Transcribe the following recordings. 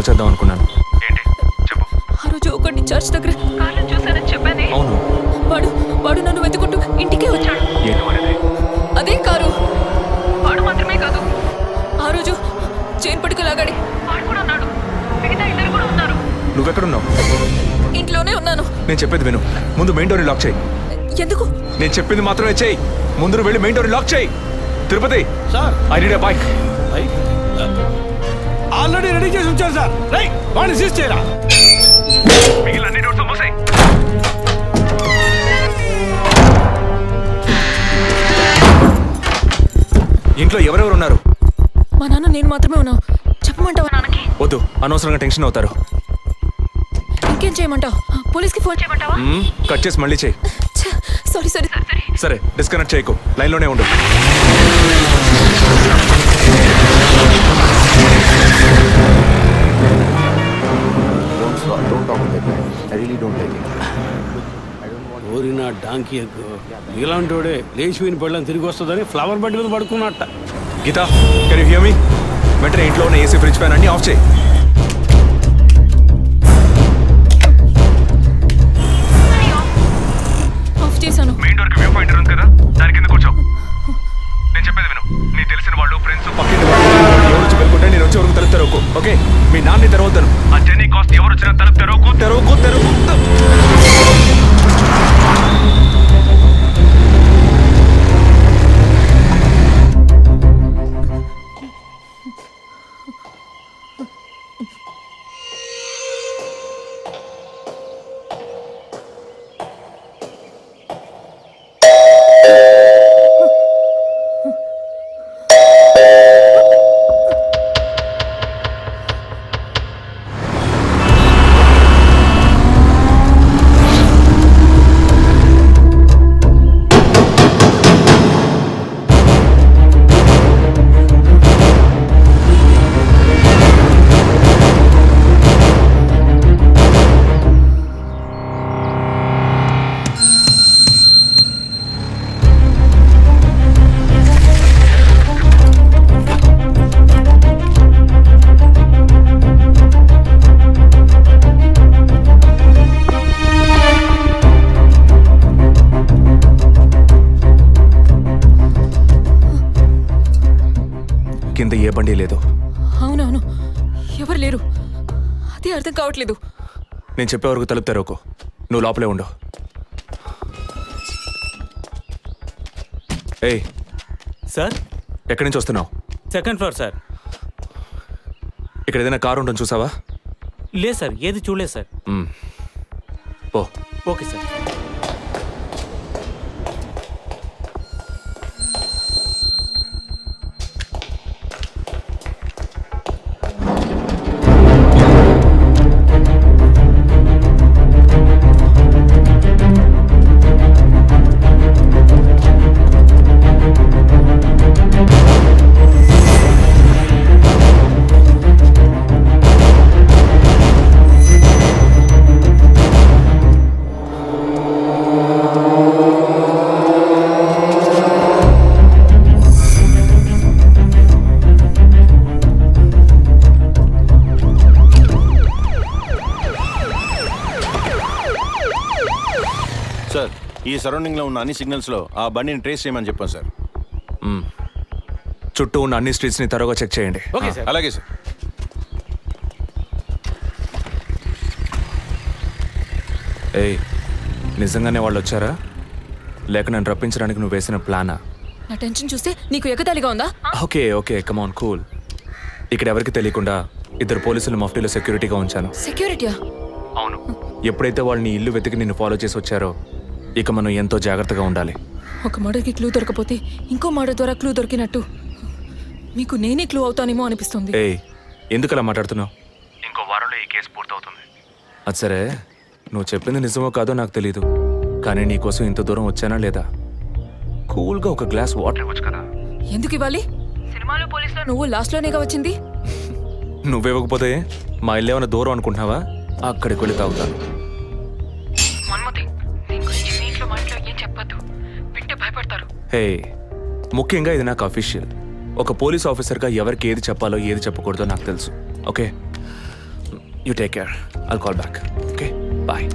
Call చేద్దాం అనుకున్నాను. ఏంటి చెప్పు. ఆ రోజు ఒకటి చర్చ్ దగ్గర కార్లో చూశానని చెప్పానే. అవును. వాడు నన్ను వెతుకుంటూ ఇంటికే వచ్చాడు. ఏంటి వాడిది? అదే కారు. వాడు మాత్రమే కాదు, ఆ రోజు చైన్ పట్టుకు లాగాడి వాడు కూడా ఉన్నాడు. మిగతా ఇద్దరు కూడా ఉన్నారు. నువ్వెక్కడున్నావు? ఇంట్లోనే ఉన్నాను. నేను చెప్పేది విను. ముందు మెయిన్ డోర్ లాక్ చేయి. ఎందుకు? నేను చెప్పింది మాత్రమే చేయి. ముందు నువ్వు వెళ్ళి మెయిన్ డోర్ లాక్ చేయి. Tirupati sir, I need a bike. Already ready చేసి ఉంచారు సార్. రైట్, వాడిని సీజ్ చేయరా. మిగిలిన అన్ని డోర్స్ మూసేయ్. ఇంట్లో ఎవరెవరు ఉన్నారు? మా నాన్న నేను మాత్రమే ఉన్నావు. చెప్పమంటావా నాన్నకి? వద్దు, అనవసరంగా టెన్షన్ అవుతారు. ఇంకేం చేయమంటావు? పోలీస్కి ఫోన్ చేయమంటావా? కట్ చేసి మళ్ళీ చేయి. సారీ సారీ సరే. సరే, డిస్కనెక్ట్ చేయకు, లైన్లోనే ఉండు. Don't talk like that. I really don't like it. ఓరిన డాంకీ ఎక్కువ ఇలాంటోడే లేచిపోయిన పళ్ళని తిరిగి వస్తుందని ఫ్లవర్ బండి మీద పడుకున్నట్ట. Geetha, can you hear me? వెంటనే ఇంట్లో ఉన్న ఏసీ, ఫ్రిడ్జ్, ఫ్యాన్ అన్ని ఆఫ్ చేయి. ఆఫ్ చేశాను. మెయిన్ డోర్ కి వ్యూ పాయింటర్ ఉంది కదా, దాని కింద కూర్చో. నేను చెప్పేది విను. నీ తెలిసిన వాళ్ళు, ఫ్రెండ్స్, పక్కింటి వాళ్ళు ఎవరు వచ్చి వెళ్ళుకుంటే నేను వచ్చే వరకు తలుపు తెరవకు. ఓకే? మీ నాన్ని తెరవద్దాను. ఆ జర్నీ కాస్ట్ ఎవరు వచ్చినా తలుపు తెరవకు. కింద ఏ బండి లేదు. అవునవును, ఎవరు లేరు. అదే అర్థం కావట్లేదు. నేను చెప్పే వరకు తలుపు తెరవకు. నువ్వు లోపలే ఉండు. ఏయ్ సార్, ఎక్కడి నుంచి వస్తున్నావు? Second floor sir. ఇక్కడ ఏదైనా కారు ఉంటుంది చూసావా? లేదు సార్, ఏది చూడలేదు సార్. పో. Okay sir. సార్, ఈ సరౌండింగ్ లో ఉన్న అన్ని సిగ్నల్స్ లో ఆ బండిని ట్రేస్ చేయమని చెప్పాను సార్. చుట్టూ ఉన్న అన్ని స్ట్రీట్స్ ని త్వరగా చెక్ చేయండి. Okay sir. అలాగే సార్. ఏయ్, నిజంగానే వాళ్ళు వచ్చారా లేక నన్ను రప్పించడానికి నువ్వు వేసిన ప్లానా? నా టెన్షన్ చూస్తే నీకు ఎగతాళిగా ఉందా? Okay come on cool. ఇక్కడ ఎవరికి తెలియకుండా ఇద్దరు పోలీసులు మఫ్టీలో సెక్యూరిటీగా ఉంచాను. సెక్యూరిటీయా? అవును. ఎప్పుడైతే వాళ్ళని ఇల్లు వెతికి నిన్ను ఫాలో చేసి వచ్చారో ఇక మనం ఎంతో జాగ్రత్తగా ఉండాలి. ఒక మర్డర్కి క్లూ దొరకపోతే ఇంకో మర్డర్ ద్వారా క్లూ దొరికినట్టు మీకు నేనే క్లూ అవుతానేమో అనిపిస్తుంది. ఏయ్, ఎందుకు అలా మాట్లాడుతున్నావు? ఇంకో వారంలో ఈ కేసు పూర్తవుతుంది. అది సరే, నువ్వు చెప్పింది నిజమో కాదో నాకు తెలీదు, కానీ నీకోసం ఇంత దూరం వచ్చానా లేదా? కూల్గా ఒక గ్లాస్ వాటర్ ఇవ్వచ్చు కదా. ఎందుకు ఇవ్వాలి? సినిమాలో పోలీసులో నువ్వు లాస్ట్లోనేగా వచ్చింది. నువ్వేవ్వకపోతే మా ఇల్లు ఏమైనా దూరం అనుకుంటున్నావా? అక్కడికి వెళ్ళి తాగుతాను. హే, ముఖ్యంగా ఇది నాకు అఫీషియల్. ఒక పోలీస్ ఆఫీసర్గా ఎవరికి ఏది చెప్పాలో ఏది చెప్పకూడదో నాకు తెలుసు. Okay, you take care. I'll call back. Okay, bye.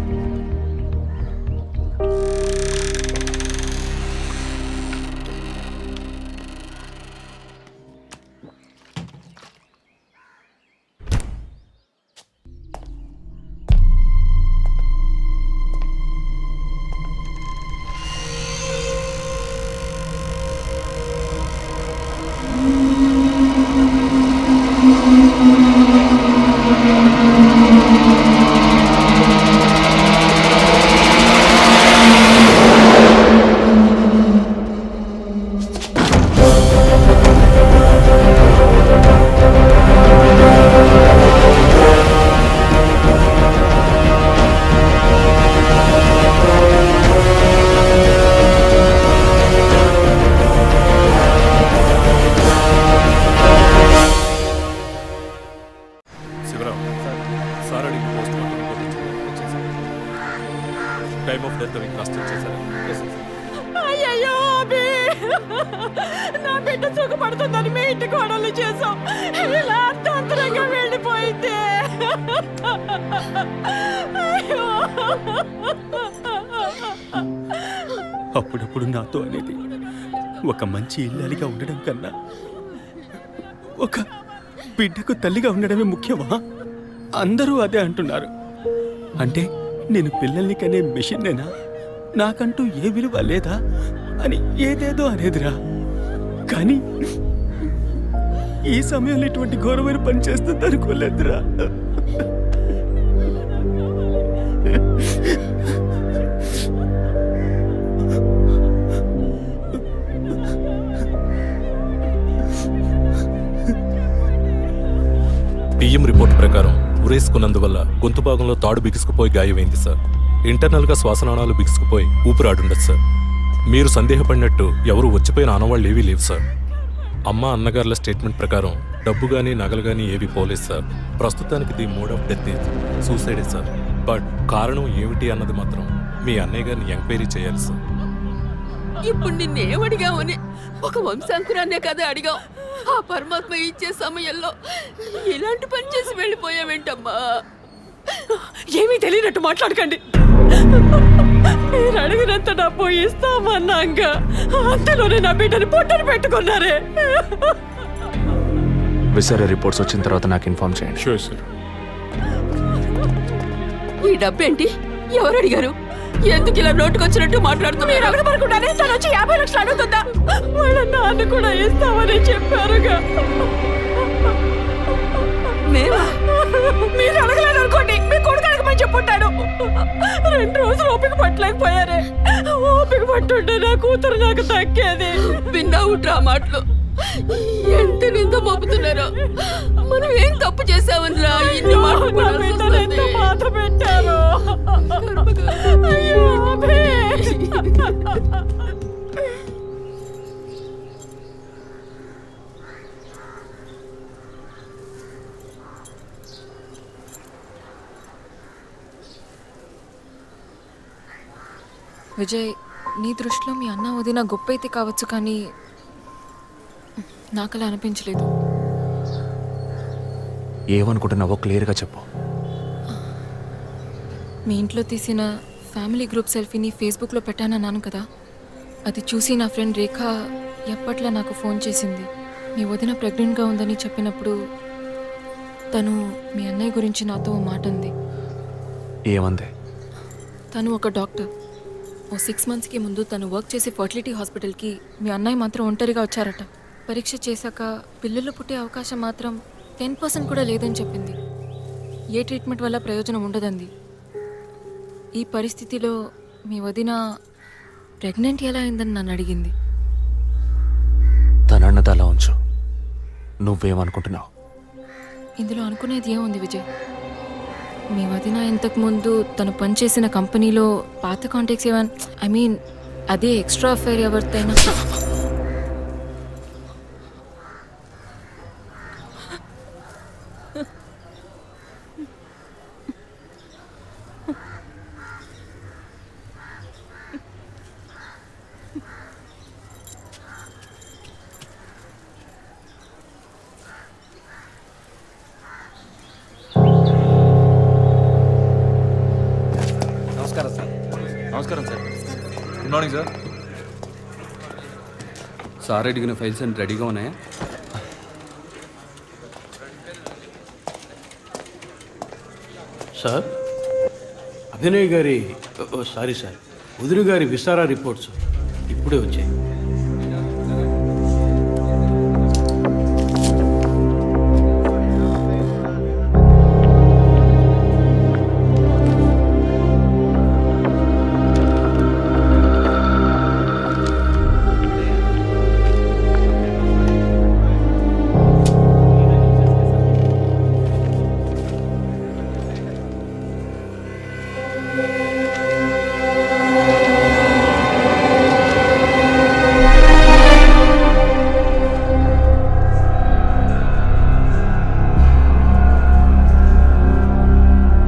Time of death cast చేశారు. అయ్యయ్యో అభి, నా బిడ్డ సుఖపడుతుందని మీ ఇంటి కోడలు చేసాం, ఇలా అర్థాంతరంగా వెళ్ళిపోయింది. అయ్యో. అప్పుడప్పుడు నాతో అనేది ఒక మంచి ఇల్లాలిగా ఉండడం కన్నా ఒక బిడ్డకు తల్లిగా ఉండడమే ముఖ్యమా? అందరూ అదే అంటున్నారు. అంటే నేను పిల్లల్ని కనే మెషిన్నేనా, నాకంటూ ఏ విలువ లేదా అని ఏదేదో అనేదిరా. కానీ ఈ సమయంలో ఇటువంటి ఘోరమైన పని చేస్తుంది అనుకోలేదురా. పిఎం రిపోర్ట్ ప్రకారం ఉరేసుకున్నందువల్ల గొంతు భాగంలో తాడు బిగుసుకుపోయి గాయమైంది సార్. ఇంటర్నల్గా శ్వాసనాళాలు బిగుసుకుపోయి ఊపిరాడుండదు సార్. మీరు సందేహపడినట్టు ఎవరు వచ్చిపోయిన ఆనవాళ్ళు ఏవీ లేవు సార్. అమ్మ అన్నగారుల స్టేట్మెంట్ ప్రకారం డబ్బు కానీ నగలు కానీ ఏవి పోలేదు సార్. ప్రస్తుతానికి ది మోడ్ ఆఫ్ డెత్ సూసైడే సార్. బట్ కారణం ఏమిటి అన్నది మాత్రం మీ అన్నయ్య గారిని ఎంక్వైరీ చేయాలి సార్. ఇప్పుడు నిన్నేమడిగామని ఒక వంశాంకురాన్నే కదా అడిగాం. ఆ పరమాత్మ ఇచ్చే సమయంలో ఇలాంటి పని చేసి వెళ్ళిపోయావేంటమ్మా? ఏమీ తెలియనట్టు మాట్లాడకండి. మీరు అడిగినంత డబ్బు ఇస్తామన్నాక అంతలోనే నా బిడ్డని పొట్టని పెట్టుకున్నారే. విసరే రిపోర్ట్స్ వచ్చిన తర్వాత నాకు ఇన్ఫార్మ్ చేయండి. Sure sir. ఈ డబ్బేంటి? ఎవరు అడిగారు? ఎందుకు ఇలా నోటుకొచ్చినట్టు మాట్లాడుతున్నారు? మీరు అడగబడకుండానే తను వచ్చి 50 లక్షలు అడుగుతుందా? వాళ్ళ నాన్న కూడా ఇస్తామని చెప్పారుగా. మేమా? మీరు అడగలేదు అనుకోండి, మీ కొడుకు అడగమని చెప్పుంటాడు. 2 రోజులు ఓపిక పట్టలేకపోయారే. ఓపిక పట్టుంటే నా కూతురు నాకు తగ్గేది. విన్నావు డ్రా మాటలు? ఎంత నింద మోపుతున్నారో. మనం ఏం తప్పు చేసామని రా ఇన్ని మాటలు నా బిడ్డను ఎంత బాధ పెట్టారు. అయ్యో అభి. విజయ్, నీ దృష్టిలో మీ అన్న వదిన గొప్ప అయితే కావచ్చు, కానీ నాకు అలా అనిపించలేదు. ఏమనుకుంటున్నావో క్లియర్గా చెప్పు. మీ ఇంట్లో తీసిన ఫ్యామిలీ గ్రూప్ సెల్ఫీని ఫేస్బుక్లో పెట్టానన్నాను కదా, అది చూసి నా ఫ్రెండ్ రేఖ ఎప్పట్లా నాకు ఫోన్ చేసింది. మీ వదిన ప్రెగ్నెంట్గా ఉందని చెప్పినప్పుడు తను మీ అన్నయ్య గురించి నాతో ఓ మాట అంది. ఏమంది? తను ఒక డాక్టర్. ఓ 6 monthsకి ముందు తను వర్క్ చేసే ఫర్టిలిటీ హాస్పిటల్కి మీ అన్నయ్య మాత్రం ఒంటరిగా వచ్చారట. పరీక్ష చేశాక పిల్లలు పుట్టే అవకాశం మాత్రం 10% కూడా లేదని చెప్పింది. ఏ ట్రీట్మెంట్ వల్ల ప్రయోజనం ఉండదంది. ఈ పరిస్థితిలో మీ వదిన ప్రెగ్నెంట్ ఎలా అయిందని నన్ను అడిగింది. తనన్నది అలా ఉంచు. నువ్వేమనుకుంటున్నావు? ఇందులో అనుకునేది ఏముంది విజయ్? మీ వదిన ఇంతకుముందు తను పనిచేసిన కంపెనీలో పాత కాంటాక్ట్స్ ఏమైనా, అదే ఎక్స్ట్రా అఫైర్ ఎవరితైనా నమస్కారం sir. Good morning sir. Sir అడిగిన ఫైల్స్ అన్ని రెడీగా ఉన్నాయా? సార్, అభినయ్ గారి సారీ సార్, ఉదిరి గారి విస్తారా రిపోర్ట్స్ ఇప్పుడే వచ్చాయి.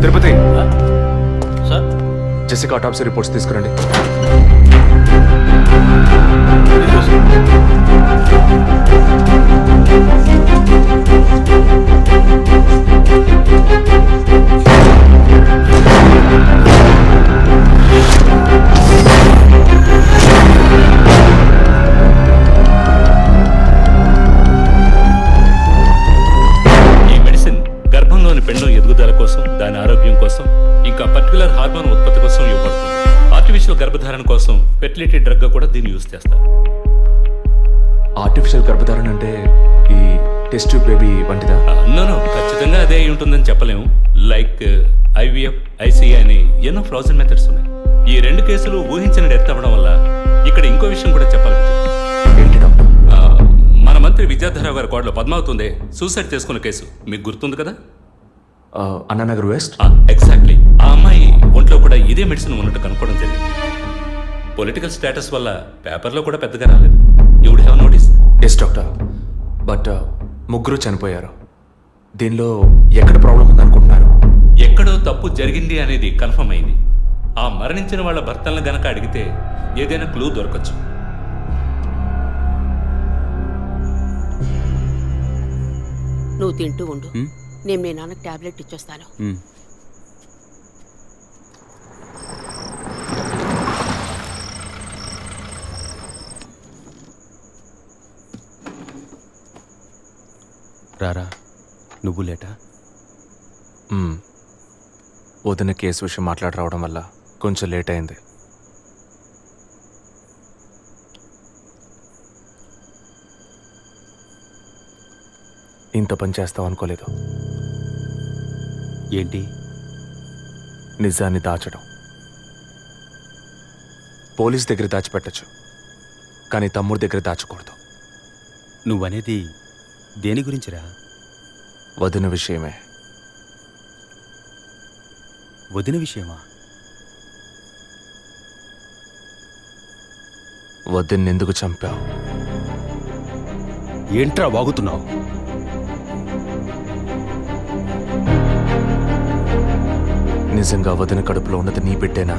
తిరుపతి, సార్, జెసికా ఆటాప్సీ రిపోర్ట్స్ తీసుకురండి. ఈ మెడిసిన్ గర్భంలోని పిండం ఎదుగుదల కోసం, దాని ఆరోగ్యం కోసం, ఇంకా పర్టికులర్ హార్మోన్ ఉత్పత్తి కోసం ఇవ్వబడుతుంది. ఆర్టిఫిషియల్ గర్భధారణ కోసం ఫెర్టిలిటీ డ్రగ్ గా కూడా దీన్ని యూజ్ చేస్తారు. ఆర్టిఫిషియల్ గర్భధారణ అంటే ఈ టెస్ట్ ట్యూబ్ బేబీ వంటిదా? నో, ఖచ్చితంగా అదే అయి ఉంటుందని చెప్పలేము. లైక్ ఐవీఎఫ్, ఐసీఐ అని ఎన్నో ఫ్రోజన్ మెథడ్స్ ఉన్నాయి. ఈ రెండు కేసులు ఊహించిన డెత్ అవ్వడం వల్ల ఇక్కడ ఇంకో విషయం కూడా చెప్పాలి. ఏంటి డాక్టర్? మన మంత్రి విద్యాధరరావు గారి కోడలో పద్మావతి సూసైడ్ చేసుకున్న కేసు మీకు గుర్తుంది కదా? అన్నానగర్ వెస్ట్. ఎగ్జాక్ట్లీ. ఆ అమ్మాయి ఒంట్లో కూడా ఇదే మెడిసిన్ ఉన్నట్టు కనుక్కోవడం జరిగింది. పొలిటికల్ స్టేటస్ వల్ల పేపర్లో కూడా పెద్దగా రాలేదు. You would have notice. Yes doctor, but ముగ్గురు చనిపోయారు. దీనిలో ఎక్కడ ప్రాబ్లం ఉందనుకుంటున్నారు? ఎక్కడో తప్పు జరిగింది అనేది కన్ఫర్మ్ అయింది. ఆ మరణించిన వాళ్ళ భర్తలను గనక అడిగితే ఏదైనా క్లూ దొరకచ్చు. నువ్వు తింటూ ఉండు, నేను మీ నాన్నకు టాబ్లెట్ ఇచ్చొస్తాను. రారా, నువ్వు లేటా? వదిన కేసు విషయం మాట్లాడి రావడం వల్ల కొంచెం లేట్ అయింది. ఇంత పని చేస్తావు అనుకోలేదు. ఏంటి? నిజాన్ని దాచడం. పోలీస్ దగ్గర దాచిపెట్టచ్చు, కానీ తమ్ముడి దగ్గర దాచకూడదు. నువ్వనేది దేని గురించిరా? వదిన విషయమే. వదిన విషయమా? వదిన్ని ఎందుకు చంపావు? ఏంట్రా వాగుతున్నావు? నిజంగా వదిన కడుపులో ఉన్నది నీ బిడ్డేనా?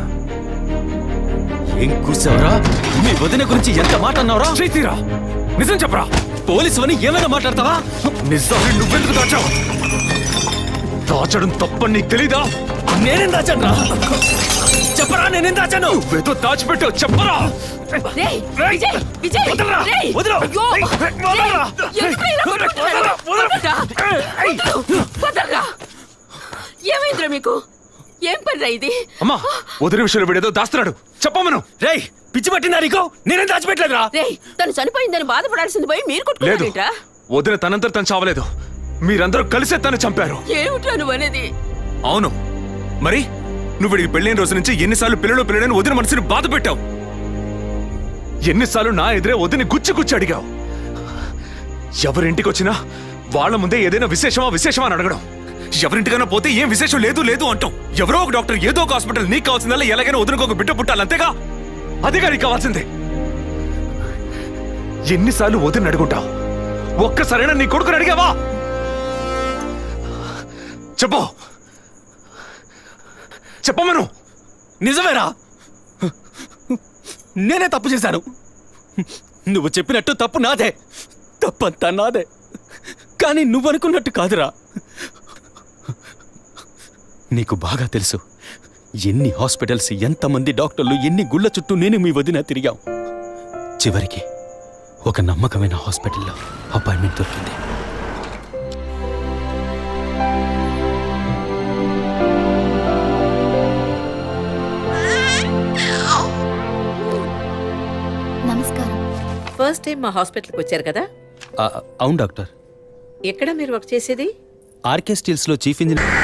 ఏం కూసావరా? మీ వదిన గురించి ఎంత మాట అన్నావురా? చేతిరా, నిజం చెప్పరా. పోలీసు అని ఏమైనా మాట్లాడతావా? నిజాన్ని నువ్వెందుకు దాచావు? దాచడం తప్పని నీకు తెలీదా? నేనేం దాచాను రా? చెప్పరా, నేనేం దాచాను? నువ్వేదో దాచిపెట్టావు, చెప్పరా. రేయ్, విజయ్, విజయ్, రేయ్, వదలు. అయ్యో, రేయ్, ఎందుకు ఇలా కొట్టుకుంటున్నారు? వదలరా. ఏమైందిరా మీకు? ఏం పనిరా ఇది? అమ్మా, వదిన విషయంలో వీడేదో దాస్తున్నాడు, చెప్పమను. రేయ్, పిచ్చి పట్టిందా నీకు? నేనేం దాచిపెట్టలేదురా? రేయ్, తను చనిపోయిందని బాధపడాల్సింది పోయి మీరు లేదు, కొట్టుకుంటారేంట్రా? వదిన తనంతా తను చావలేదు. మీరందరూ కలిసే తను చంపారు. ఏమిట్రా నువ్వు అనేది? అవును, మరి నువ్వు వీడికి పెళ్ళైన రోజు నుంచి ఎన్నిసార్లు పిల్లడని వదిన మనసుని బాధ పెట్టావు. ఎన్నిసార్లు నా ఎదురే వదిని గుచ్చి అడిగావు. ఎవరింటికి వచ్చినా వాళ్ళ ముందే ఏదైనా విశేషమా అని అడగడం. ఎవరింటికైనా పోతే ఏం విశేషం లేదు అంటాం. ఎవరో ఒక డాక్టర్, ఏదో ఒక హాస్పిటల్, నీకు కావాల్సిందల్లా ఎలాగైనా వదినకు ఒక బిడ్డ పుట్టాలి, అంతేగా? అదేగా నీకు కావాల్సిందే. ఎన్నిసార్లు వదిన అడుగుంటావు? ఒక్కసారైనా నీ కొడుకుని అడిగావా? చెప్పమను. నిజమేరా, నేనే తప్పు చేశాను. నువ్వు చెప్పినట్టు తప్పు నాదే, తప్పంతా నాదే. కానీ నువ్వనుకున్నట్టు కాదురా. నీకు బాగా తెలుసు ఎన్ని హాస్పిటల్స్, ఎంతమంది డాక్టర్లు, ఎన్ని గుళ్ళ చుట్టూ నేను మీ వదిన తిరిగాం. చివరికి ఒక నమ్మకమైన హాస్పిటల్లో అపాయింట్మెంట్ దొరికింది. నమస్కారం. ఫస్ట్ టైం మా హాస్పిటల్కి వచ్చారు కదా? అవును డాక్టర్. ఎక్కడ మీరు వర్క్ చేసేది? ఆర్కే స్టీల్స్లో చీఫ్ ఇంజనీర్.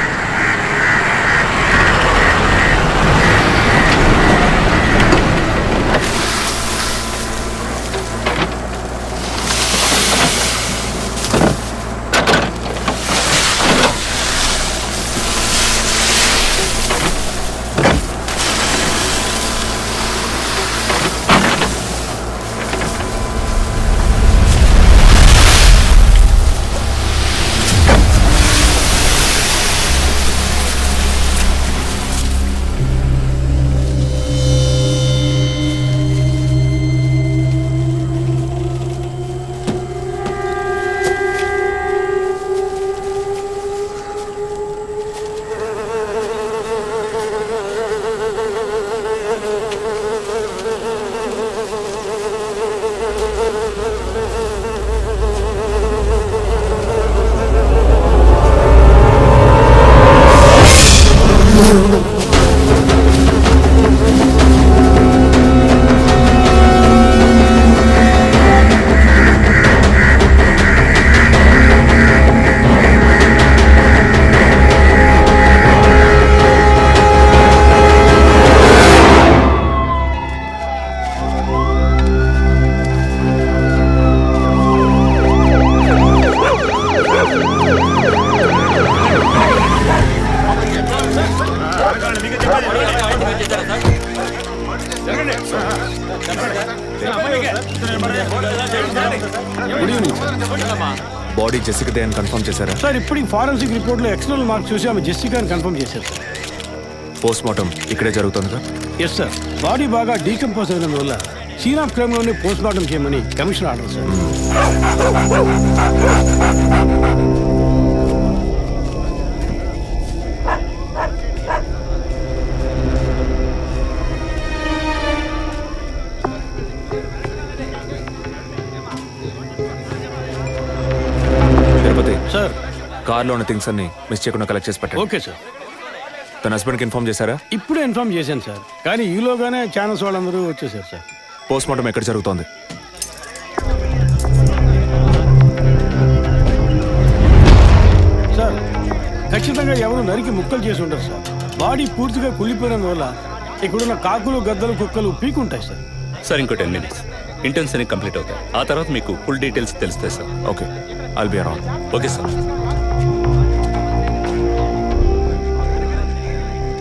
బాడీ జెసికాదే అని కన్ఫర్మ్ చేశారా? సార్ ఇప్పుడు ఫారెన్సిక్ రిపోర్ట్లో ఎక్స్టర్నల్ మార్క్స్ చూసి ఆమె జెస్సికా అని కన్ఫర్మ్ చేశారు సార్. పోస్ట్ మార్టం ఇక్కడే జరుగుతుందిగా? Yes sir. బాడీ బాగా డీకంపోజ్ అయినందువల్ల సీన్ ఆఫ్ క్రైమ్లోనే పోస్ట్ మార్టం చేయమని commissioner order sir. Tirupati sir కార్లో ఉన్న థింగ్స్ అన్ని మిస్ చేయకుండా కలెక్ట్ చేసి పెట్టండి. Okay sir. తన హస్బెండ్కి ఇన్ఫార్మ్ చేశారా? ఇప్పుడే ఇన్ఫార్మ్ చేశాను సార్, కానీ ఈలోగానే ఛానల్స్ వాళ్ళందరూ వచ్చేసారు సార్. పోస్ట్ మార్టం ఎక్కడ జరుగుతోంది? సార్ ఖచ్చితంగా ఎవరు నరికి ముక్కలు చేసి ఉంటారు సార్. బాడీ పూర్తిగా కుళ్ళిపోయినందువల్ల ఇక్కడున్న కాకులు, గద్దలు, కుక్కలు పీకుంటాయి సార్. సార్ ఇంకో 10 minutes ఇంటర్న్స్ అన్ని కంప్లీట్ అవుతాయి. ఆ తర్వాత మీకు ఫుల్ డీటెయిల్స్ తెలుస్తాయి sir. Okay, I'll be around. Okay sir.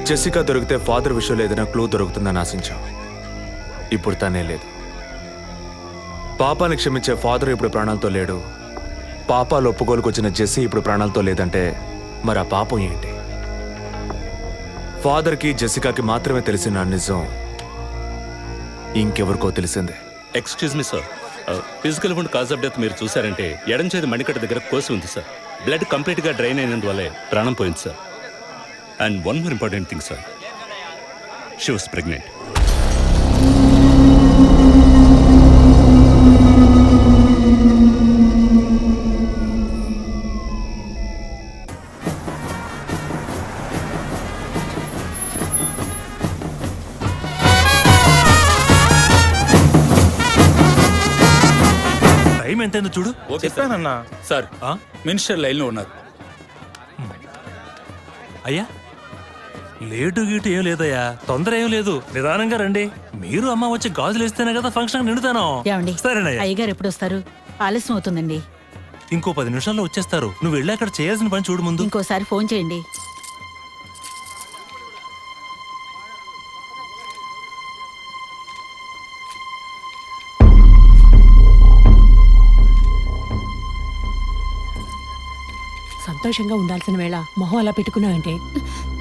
Jessica దొరికితే ఫాదర్ విషయంలో ఏదైనా క్లూ దొరుకుతుందని ఆశించాం. ఇప్పుడు తనే లేదు. పాపాన్ని క్షమించే ఫాదర్ ఇప్పుడు ప్రాణాలతో లేడు. పాపాలు ఒప్పుకోలుకు వచ్చిన జెస్సీ ఇప్పుడు ప్రాణాలతో లేదంటే మరి ఆ పాపం ఏంటి? ఫాదర్కి జెసికాకి మాత్రమే తెలిసిన నిజం ఇంకెవరికో తెలిసిందే. Excuse me sir, physical wound cause of death మీరు చూసారంటే ఎడం చేతి మణికట్ట దగ్గర కోసి ఉంది సార్. బ్లడ్ కంప్లీట్గా డ్రైన్ అయినందువల్లే ప్రాణం పోయింది sir. And one more important thing sir, she was pregnant. Time ఎంతైందో చూడు. చెప్పానన్నా సార్. మినిస్టర్ లైన్లో ఉన్నారు. అయ్యా లేటు గీటు ఏం లేదయ్యా, తొందర ఏం లేదు, నిదానంగా రండి. మీరు అమ్మ వచ్చి గాజులు వేస్తేనే కదా ఫంక్షన్ నిండుతాను. సరేనయ్యా. అయ్యగారు ఎప్పుడు వస్తారు? ఆలస్యం అవుతుందండి. ఇంకో 10 నిమిషాల్లో వచ్చేస్తారు. నువ్వు వెళ్ళి అక్కడ చేయాల్సిన పని చూడు ముందు. ఇంకోసారి ఫోన్ చేయండి. సంతోషంగా ఉండాల్సిన వేళ మొహం అలా పెట్టుకున్నావంటే?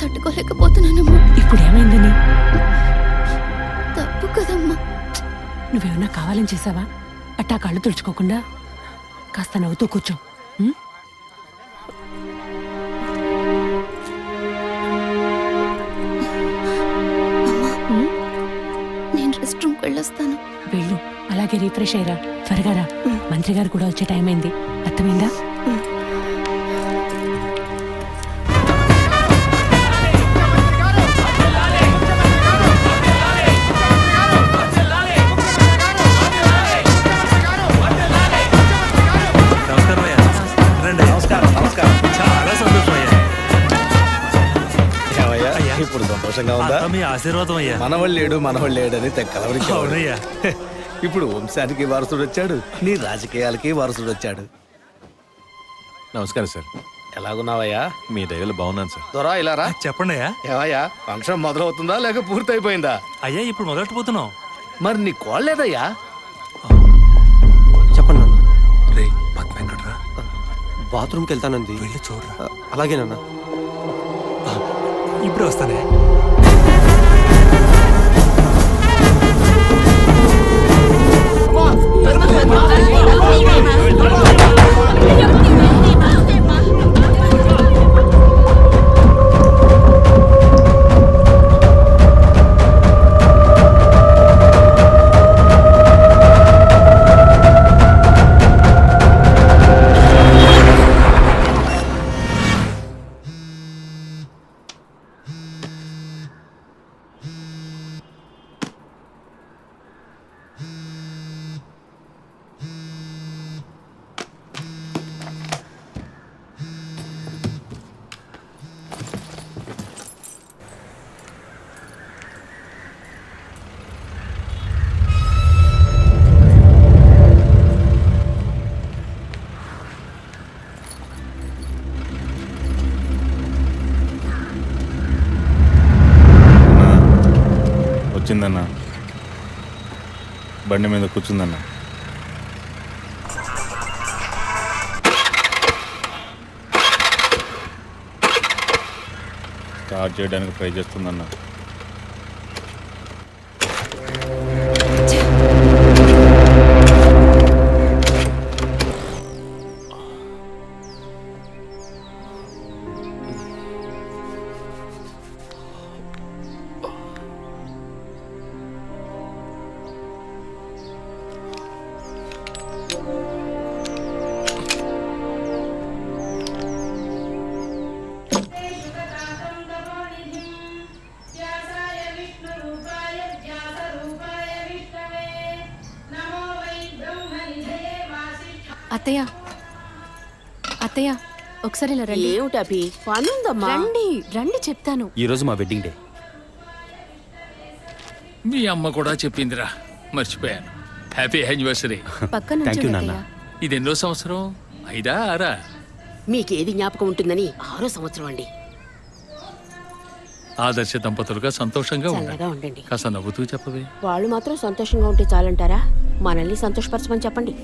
తట్టుకోలేకపోతున్నానమ్మా. ఇప్పుడు ఏమైందని? తప్పు కదమ్మా. నువ్వేమన్నా కావాలని చేసావా? అట్టా కళ్ళు తుడుచుకోకుండా కాస్త నవ్వుతూ కూర్చో. ఉం? రీఫ్రెష్ అయ్యరా, త్వరగా రా. మంత్రి గారు కూడా వచ్చే టైం అయింది, అర్థమైందా? నమస్కారం అయ్యా. రండి. చాలా సంతోషం అయ్యా. అయ్యా. ఇప్పుడు సంతోషంగా ఉందా? అంతా మీ ఆశీర్వాదం అయ్యా. మనవళ్ళు లేడని తెక్కలవరించావు. అవునయ్యా. ఇప్పుడు వంశానికి వారసుడు వచ్చాడు, నీ రాజకీయాలకి వారసుడు వచ్చాడు. నమస్కారం సార్. ఎలాగున్నావయ్యా? మీ దయలు బాగున్నాను సార్. దొరా ఇలా రా. చెప్పండి అయ్యా. ఏవయ్యా, ఫంక్షన్ మొదలవుతుందా లేక పూర్తయిపోయిందా? అయ్యా ఇప్పుడు మొదలెట్టబోతున్నాం. మరి నీ కోళ్ళేదయ్యా? చెప్పండి నాన్న. రే పద్మ ఎక్కడ్రా? బాత్రూమ్కి వెళ్తానంది. వెళ్ళి చూడరా. అలాగే నాన్న. ఇప్పుడు వస్తానే. వచ్చిందన్న, బండి మీద కూర్చుందన్న. స్టార్ట్ చేయడానికి ట్రై చేస్తుందన్న. అత్తయ్య, అత్తయ్య, ఒకసారి ఇలా రండి. ఏమిటి అభి, పనుందమ్మా. రండి రండి, చెప్తాను. ఈరోజు మా వెడ్డింగ్ డే. మీ అమ్మ కూడా చెప్పిందిరా, మర్చిపోయాను. Happy anniversary. పక్కన Thank you, నుంచోండి, నాన్న. అత్తయ్య. ఇది ఎన్నో సంవత్సరం? 5ఆ 6ఆ? మీకేది జ్ఞాపకం ఉంటుందని 6వ సంవత్సరం అండి. ఆదర్శ దంపతులుగా సంతోషంగా ఉండండి. చల్లగా ఉండండి. కాస్త నవ్వుతూ చెప్పవే. వాళ్ళు మాత్రం సంతోషంగా ఉంటే చాలంటారా? మనల్ని సంతోషపరచమని చెప్పండి.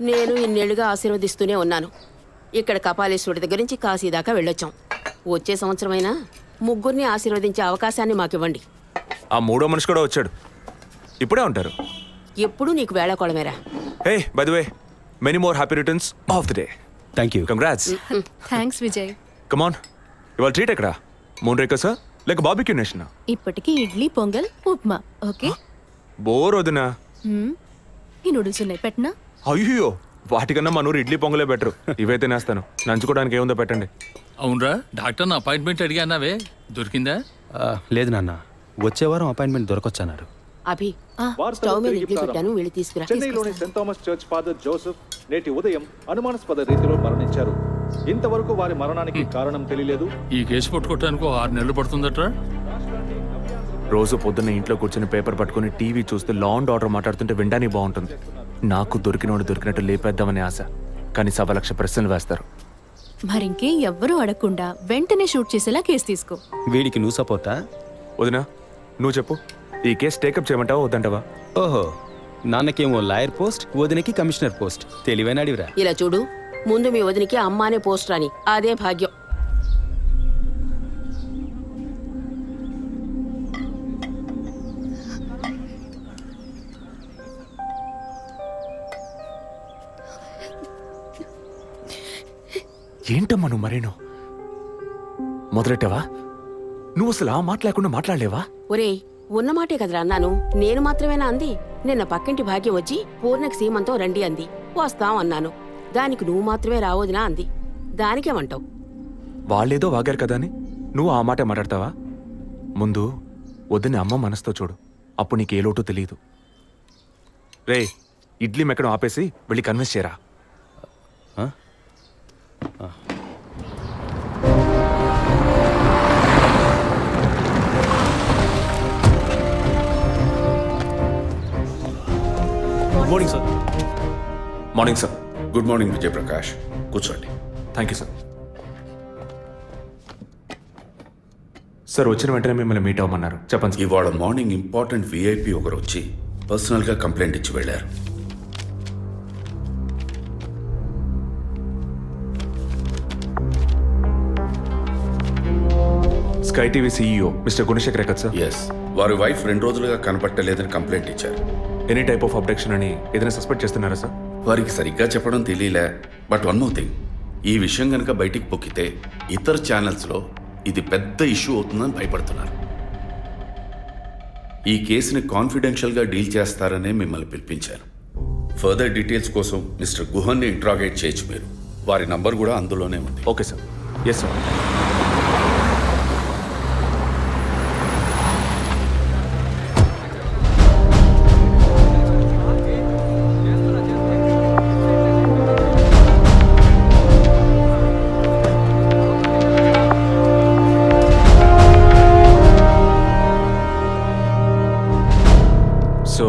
నేను ఇన్నేళ్లుగా ఆశీర్వదిస్తూనే ఉన్నాను. ఇక్కడ కపాలేశ్వరుడి దగ్గర నుంచి కాశీ దాకా వెళ్ళొచ్చాం. వచ్చే సంవత్సరమైనా ముగ్గురిని ఆశీర్వదించే అవకాశాన్ని మాకివ్వండి. ఆ మూడో మనిషి కూడా వచ్చాడు. ఇప్పుడే ఉంటారు. ఎప్పుడు నీకు వేళాకోళమేరా. Hey by the way, many more happy returns of the day. Thank you. Congrats. Thanks Vijay. Come on, ఇవాళ ట్రీట్ ఎక్కడా? మూన్ రేకసా లేక బాబిక్యూ నేషనా? ఇప్పటికి ఇడ్లీ, పొంగల్, ఉప్మా. ఓకే. బోర్ వదినా. ఈ నూడిల్స్ ఉన్నాయి, పెట్టనా? అయ్యో, వాటికన్నా మా నూరు ఇడ్లీ పొంగలే బెటర్. ఇవైతే నేస్తాను. నంచుకోవడానికి ఏముందో పెట్టండి. అవునరా, డాక్టర్ అపాయింట్మెంట్ అడిగానావే, దొరికిందా? లేదు నాన్న, వచ్చే వారం అపాయింట్మెంట్ దొరకొచ్చన్నారు. అభి, స్టవ్ మీద ఇడ్లీ పెట్టాను, వెళ్ళి తీసుకురా. చెన్నైలోని Saint Thomas church father Joseph నేటి ఉదయం అనుమానాస్పద రీతిలో మరణించారు. ఇంతవరకు వారి మరణానికి కారణం తెలియలేదు. ఈ కేసు పట్టుకోవటానికి 6 నెలలు పడుతుందట్రా. రోజు పొద్దున్న ఇంట్లో కూర్చొని పేపర్ పట్టుకుని టీవీ చూస్తూ లా అండ్ ఆర్డర్ మాట్లాడుతుంటే వినడానికి బాగుంటుంది. నాకు దొరికినోడు దొరికినట్టు లేపేద్దామనే ఆశ, కానీ 1,00,000 ప్రశ్నలు వేస్తారు. మరింకే ఎవ్వరూ అడగకుండా వెంటనే షూట్ చేసేలా కేసు తీసుకో. వీడికి నువ్వు సపోర్టా? వదినా, నువ్వు చెప్పు, ఈ కేసు టేకప్ చేయమంటావా వద్దంటావా? ఓహో, నాన్నకేమో లాయర్ పోస్ట్, వదినకి కమిషనర్ పోస్ట్. తెలివైన అడివిరా. ఇలా చూడు, ముందు మీ వదినికి అమ్మానే పోస్ట్ రాని, అదే భాగ్యం. ఏంటమ్మా నువ్వు మరేను మొదలెట్టావా? నువ్వు అసలు ఆ మాట లేకుండా మాట్లాడలేవా? ఒరేయ్ ఉన్నమాటే కదరా అన్నాను. నేను మాత్రమేనా అంది? నిన్న పక్కింటి భాగ్యం వచ్చి పూర్ణకి సీమంతం రండి అంది. వస్తాం అన్నాను. దానికి నువ్వు మాత్రమే రావద్దునా అంది. దానికేమంటావు? వాళ్ళేదో వాగారు కదా అని నువ్వు ఆ మాట మాట్లాడతావా? ముందు వద్దని అమ్మ మనసుతో చూడు, అప్పుడు నీకు ఏ లోటు తెలియదు. రే, ఇడ్లీ మెక్కడం ఆపేసి వెళ్ళి కన్విన్స్ చేయరా. Morning sir. Morning sir. Good morning Vijayaprakash, కూర్చోండి. Thank you sir. సార్ వచ్చిన వెంటనే మిమ్మల్ని మీట్ అవ్వమన్నారు. చెప్పండి సార్. ఇవాళ మార్నింగ్ ఇంపార్టెంట్ విఐపి ఒకరు వచ్చి పర్సనల్గా కంప్లైంట్ ఇచ్చి వెళ్ళారు. Sky TV CEO mister Gunasekhar కదా సార్? ఎస్, వారి వైఫ్ 2 రోజులుగా కనపట్టలేదని కంప్లైంట్ ఇచ్చారు. ఎనీ టైప్ ఆఫ్ అబ్డక్షన్ అని ఏదైనా సస్పెక్ట్ చేస్తున్నారా సార్? వారికి సరిగ్గా చెప్పడం తెలియలే. బట్ వన్ మోర్ థింగ్, ఈ విషయం కనుక బయటికి పొక్కితే ఇతర ఛానల్స్లో ఇది పెద్ద ఇష్యూ అవుతుందని భయపడుతున్నారు. ఈ కేసుని కాన్ఫిడెన్షియల్గా డీల్ చేస్తారనే మిమ్మల్ని పిలిపించాను. ఫర్దర్ డీటెయిల్స్ కోసం మిస్టర్ గుహన్ని ఇంట్రాగేట్ చేయొచ్చు మీరు. వారి నంబర్ కూడా అందులోనే ఉంది. Okay sir. Yes sir. So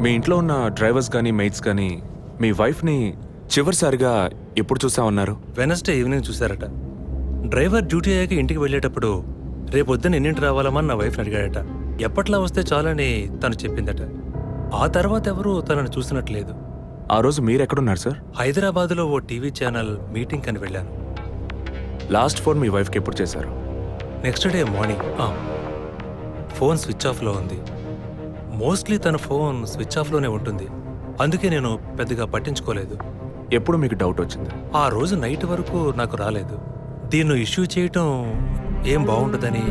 మీ ఇంట్లో ఉన్న డ్రైవర్స్ కానీ మెయిట్స్ కానీ మీ వైఫ్ని చివరిసారిగా ఎప్పుడు చూసా ఉన్నారు? వెనస్డే ఈవినింగ్ చూశారట. డ్రైవర్ డ్యూటీ అయ్యాక ఇంటికి వెళ్ళేటప్పుడు రేపొద్దున ఎన్నింటి రావాలమని నా వైఫ్ని అడిగాడట. ఎప్పట్లా వస్తే చాలని తను చెప్పిందట. ఆ తర్వాత ఎవరూ తనను చూసినట్లేదు. ఆ రోజు మీరు ఎక్కడున్నారు సార్? హైదరాబాద్లో ఓ టీవీ ఛానల్ మీటింగ్ అని వెళ్ళాను. లాస్ట్ ఫోన్ మీ వైఫ్కి ఎప్పుడు చేశారు? Next day morning. Phone switch ఆఫ్లో ఉంది. మోస్ట్లీ తన ఫోన్ స్విచ్ ఆఫ్లోనే ఉంటుంది. అందుకే నేను పెద్దగా పట్టించుకోలేదు. ఎప్పుడు మీకు డౌట్ వచ్చింది? ఆ రోజు నైట్ వరకు నాకు రాలేదు. దీన్ని ఇష్యూ చేయటం ఏం బాగుంటుందని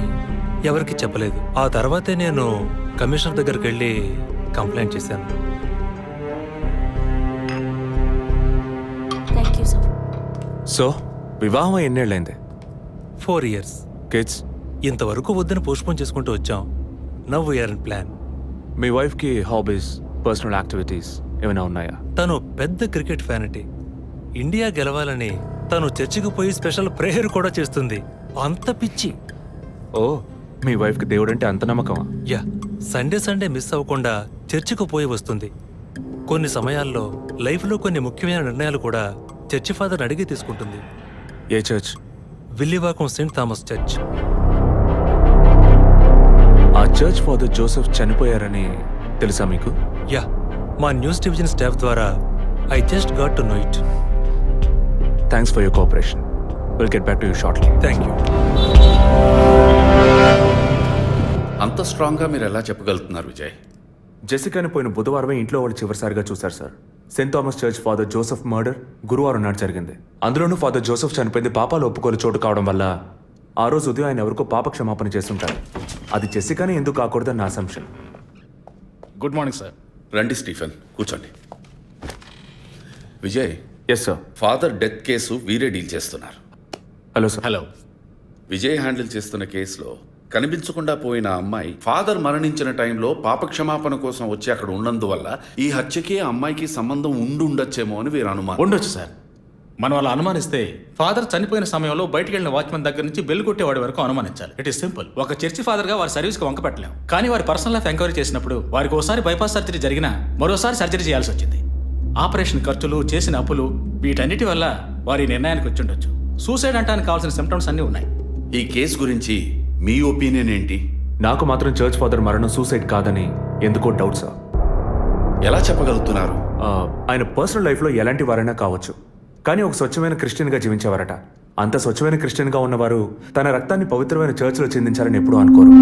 ఎవరికి చెప్పలేదు. ఆ తర్వాతే నేను కమిషనర్ దగ్గరికి వెళ్ళి కంప్లైంట్ చేశాను. సో వివాహం ఎన్నేళ్ళైంది? 4 years. కిడ్స్? ఇంతవరకు వద్దని పోస్ట్పోన్ చేసుకుంటూ వచ్చాం. Now we are in plan. మీ వైఫ్కి హాబీస్, పర్సనల్ యాక్టివిటీస్ ఏమైనా ఉన్నాయా? తను పెద్ద క్రికెట్ ఫ్యానిటీ. ఇండియా గెలవాలని తను చర్చికి పోయి స్పెషల్ ప్రేయర్ కూడా చేస్తుంది. అంత పిచ్చి. ఓ, మీ వైఫ్కి దేవుడు అంటే అంత నమ్మకమా? యా, సండే మిస్ అవ్వకుండా చర్చికి పోయి వస్తుంది. కొన్ని సమయాల్లో లైఫ్లో కొన్ని ముఖ్యమైన నిర్ణయాలు కూడా చర్చి ఫాదర్ అడిగి తీసుకుంటుంది. ఏ church? Villivakkam saint Thomas church. ఆ చర్చ్ ఫాదర్ జోసెఫ్ చనిపోయారని తెలుసా మీకు? యా, మా న్యూస్ డివిజన్ స్టాఫ్ ద్వారా I just got to know it. Thanks for your cooperation. Will get back to you shortly. Thank you. అంత స్ట్రాంగ్గా మీరు ఎలా చెప్పగలుగుతున్నారు విజయ్? జెసికాని పోయిన బుధవారమే ఇంట్లో వాళ్ళు చివరిసారిగా చూశారు sir. Saint Thomas church father Joseph murder గురువారం నాడు జరిగింది. అందులోనూ ఫాదర్ జోసెఫ్ చనిపోయింది పాపాలు ఒప్పుకోలు చోటు కావడం వల్ల ఆ రోజు ఉదయం ఆయన ఎవరికో పాప క్షమాపణ చేస్తుంటారు. అది జెసికాని ఎందుకు కాకూడదని నా అసంప్షన్. Good morning sir. రండి స్టీఫెన్, కూర్చోండి. Vijay, yes sir. Father death case వీరే డీల్ చేస్తున్నారు. Hello sir. Hello. Vijay handle చేస్తున్న కేసులో కనిపించకుండా పోయిన అమ్మాయి ఫాదర్ మరణించిన టైంలో పాప క్షమాపణ కోసం వచ్చి అక్కడ ఉన్నందువల్ల ఈ హత్యకి ఆ అమ్మాయికి సంబంధం ఉండొచ్చేమో అని వీరు అనుమానం. ఉండొచ్చు సార్. మనం అలా అనుమానిస్తే ఫాదర్ చనిపోయిన సమయంలో బయటికి వెళ్ళిన వాచ్మెన్ దగ్గర నుంచి బెల్ కొట్టేవాడి వరకు అనుమానించాలి. It is simple. ఒక చర్చి ఫాదర్ గా వారి సర్వీస్కి వంక పెట్టలేం. కానీ వారి పర్సనల్ లైఫ్ ఎంక్వైరీ చేసినప్పుడు వారికి ఒకసారి బైపాస్ సర్జరీ జరిగినా మరోసారి సర్జరీ చేయాల్సి వచ్చింది. ఆపరేషన్ ఖర్చులు, చేసిన అప్పులు, వీటన్నిటి వల్ల వారి నిర్ణయానికి వచ్చి ఉండొచ్చు. సూసైడ్ అంటానికి కావాల్సిన సిమ్టమ్స్ అన్నీ ఉన్నాయి. ఈ కేసు గురించి మీ ఒపీనియన్ ఏంటి? నాకు మాత్రం చర్చ్ ఫాదర్ మరణం సూసైడ్ కాదని ఎందుకో డౌట్ సార్. ఎలా చెప్పగలుగుతున్నారు? ఆయన పర్సనల్ లైఫ్లో ఎలాంటి వారైనా కావచ్చు, కానీ ఒక స్వచ్ఛమైన క్రిస్టియన్గా జీవించేవారట. అంత స్వచ్ఛమైన క్రిస్టియన్గా ఉన్నవారు తన రక్తాన్ని పవిత్రమైన చర్చ్లో చెందించారని ఎప్పుడూ అనుకోరు.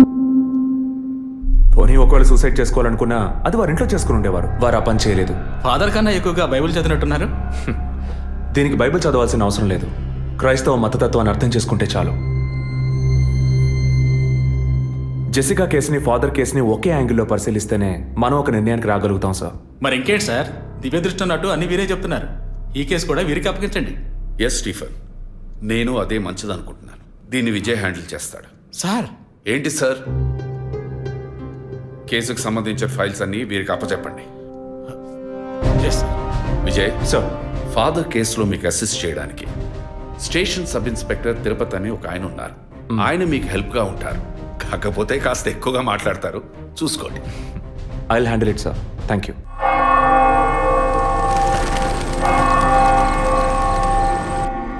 పోనీ ఒకవేళ సూసైడ్ చేసుకోవాలనుకున్నా అది వారి ఇంట్లో చేసుకుని ఉండేవారు. వారు ఆ పని చేయలేదు. ఫాదర్ కన్నా ఎక్కువగా బైబిల్ చదివినట్టున్నారు. దీనికి బైబిల్ చదవాల్సిన అవసరం లేదు. క్రైస్తవ మతతత్వాన్ని అర్థం చేసుకుంటే చాలు. జెసికా కేసుని, ఫాదర్ కేసుని ఒకే యాంగిల్లో పరిశీలిస్తేనే మనం ఒక నిర్ణయానికి రాగలుగుతాం సార్. మరి ఇంకేంటి సార్, దివ్య దృష్టి ఉన్నట్టు అన్ని వీరే చెప్తున్నారు. ఈ కేసు కూడా వీరికి అప్పగించండి. ఎస్ స్టీఫెన్, నేను అదే మంచిదనుకుంటున్నాను. దీన్ని విజయ్ హ్యాండిల్ చేస్తాడు. సార్ ఏంటి సార్? కేసుకు సంబంధించిన ఫైల్స్ అన్ని వీరికి అప్పచెప్పండి. విజయ్ సార్, ఫాదర్ కేసులో మీకు అసిస్ట్ చేయడానికి స్టేషన్ సబ్ ఇన్స్పెక్టర్ తిరుపతి అని ఒక ఆయన ఉన్నారు. ఆయన మీకు హెల్ప్గా ఉంటారు. కాకపోతే కాస్త ఎక్కువగా మాట్లాడతారు, చూసుకోండి. I will handle it sir. Thank you.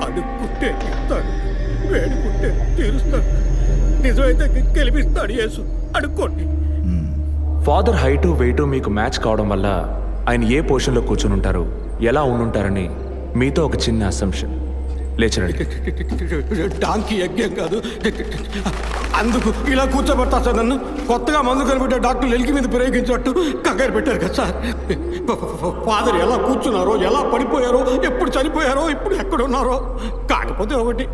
అడుక్కుంటే ఇస్తాడు, వేడుకుంటే తీరుస్తాడు, నిజమైతే గెలిపిస్తాడు యేసు. అడుక్కోండి. ఫాదర్ హైటు వెయిటు మీకు మ్యాచ్ కావడం వల్ల ఆయన ఏ పొజిషన్లో కూర్చుని ఉంటారు, ఎలా ఉండుంటారని మీతో ఒక చిన్న అసంప్షన్. లేచరండి. డాంకీ యజ్ఞం కాదు, అందుకు ఇలా కూర్చోబెడతా సార్ నన్ను. కొత్తగా మందు కనిపెట్టే డాక్టర్లు ఎలికి మీద ప్రయోగించినట్టు కంగారు పెట్టారు కదా సార్. ఫాదర్ ఎలా కూర్చున్నారో, ఎలా పడిపోయారో, ఎప్పుడు చనిపోయారో, ఇప్పుడు ఎక్కడున్నారో. కాకపోతే ఒకటి,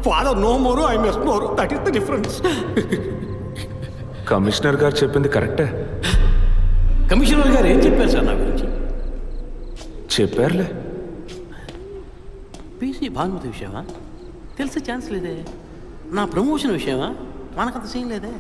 father no more, I mess more. That is the difference. Commissioner గారు చెప్పింది కరెక్టే. కమిషనర్ గారు ఏం చెప్పారు సార్ నా గురించి? చెప్పారులే. పీసీ భానుమతి విషయమా? తెలిసే ఛాన్స్ లేదే. నా ప్రమోషన్ విషయమా? మనకంత సీన్ లేదే.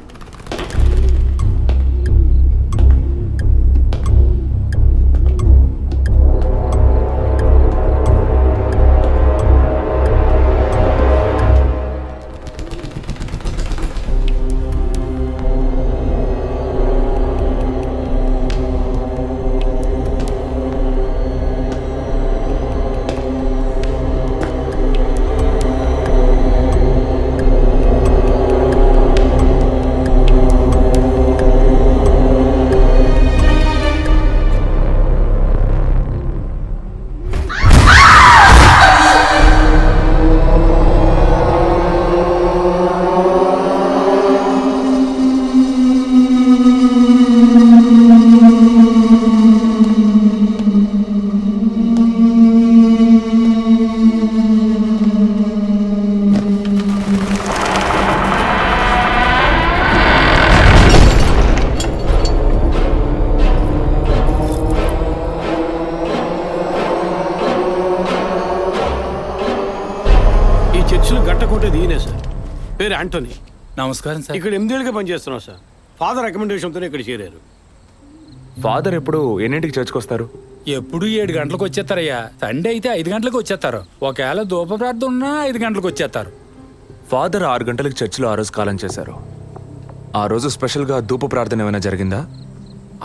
పేరు యాంటోనీ. నమస్కారం సార్. ఇక్కడ 8 ఏళ్ళుగా పనిచేస్తున్నాం సార్. ఫాదర్ రికమెండేషన్తోనే ఇక్కడ చేరారు. ఫాదర్ ఎప్పుడు ఎన్నింటికి చర్చ్కి వస్తారు? ఎప్పుడు 7 గంటలకు వచ్చేస్తారయ్యా. సండే అయితే 5 గంటలకు వచ్చేస్తారు. ఒకవేళ ధూప ప్రార్థన ఉన్నా 5 గంటలకు వచ్చేస్తారు. ఫాదర్ 6 గంటలకు చర్చిలో ఆ రోజు కాలం చేశారు. ఆ రోజు స్పెషల్గా ధూప ప్రార్థన ఏమైనా జరిగిందా?